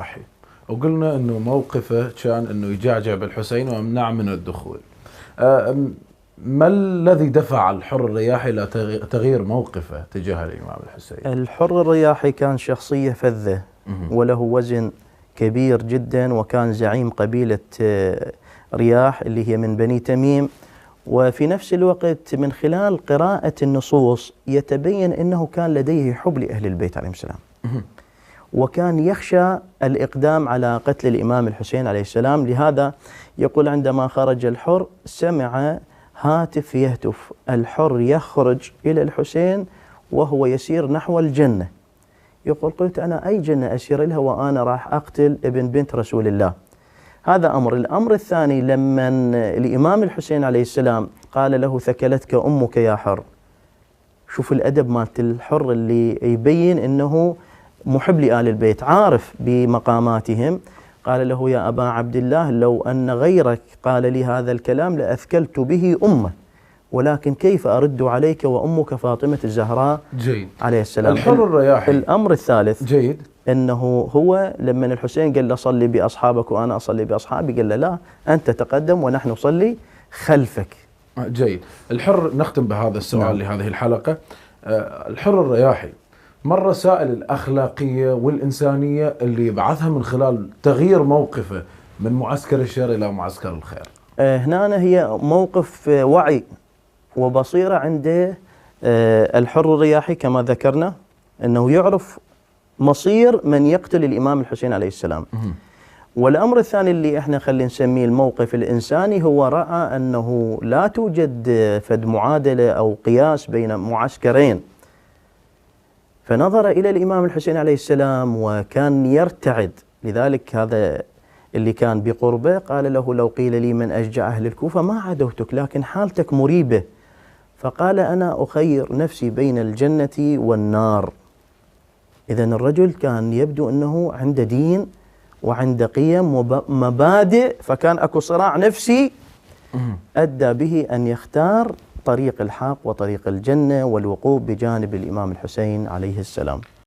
الرياحي، وقلنا انه موقفه كان انه يجعجع بالحسين ويمنع من الدخول. ما الذي دفع الحر الرياحي الى تغيير موقفه تجاه الامام الحسين؟ الحر الرياحي كان شخصية فذة وله وزن كبير جدا، وكان زعيم قبيلة رياح اللي هي من بني تميم. وفي نفس الوقت من خلال قراءة النصوص يتبين أنه كان لديه حب لأهل البيت عليهم السلام، وكان يخشى الإقدام على قتل الإمام الحسين عليه السلام. لهذا يقول عندما خرج الحر سمع هاتف يهتف، الحر يخرج إلى الحسين وهو يسير نحو الجنة. يقول قلت أنا أي جنة أسير لها وأنا راح أقتل ابن بنت رسول الله؟ هذا أمر. الأمر الثاني لما الإمام الحسين عليه السلام قال له ثكلتك أمك يا حر، شوف الأدب مالت الحر اللي يبين أنه محب لآل البيت، عارف بمقاماتهم. قال له يا أبا عبد الله لو أن غيرك قال لي هذا الكلام لأثكلت به أمه، ولكن كيف أرد عليك وأمك فاطمة الزهراء جيد عليه السلام. الحر الرياحي. الأمر الثالث جيد أنه هو لما الحسين قال له صلي بأصحابك وأنا أصلي بأصحابي، قال له لا أنت تقدم ونحن نصلي خلفك. جيد. الحر، نختم بهذا السؤال لهذه الحلقة. الحر الرياحي ما الرسائل الأخلاقية والإنسانية اللي يبعثها من خلال تغيير موقفه من معسكر الشر إلى معسكر الخير؟ هنا هي موقف وعي وبصيرة عند الحر الرياحي كما ذكرنا، أنه يعرف مصير من يقتل الإمام الحسين عليه السلام. والأمر الثاني اللي احنا خلينا نسميه الموقف الإنساني، هو رأى أنه لا توجد فد معادلة أو قياس بين معسكرين، فنظر إلى الإمام الحسين عليه السلام وكان يرتعد. لذلك هذا اللي كان بقربه قال له لو قيل لي من أشجع أهل الكوفة ما عدوتك، لكن حالتك مريبة. فقال أنا أخير نفسي بين الجنة والنار. إذن الرجل كان يبدو أنه عنده دين وعنده قيم ومبادئ، فكان أكو صراع نفسي أدى به أن يختار طريق الحق وطريق الجنة والوقوف بجانب الإمام الحسين عليه السلام.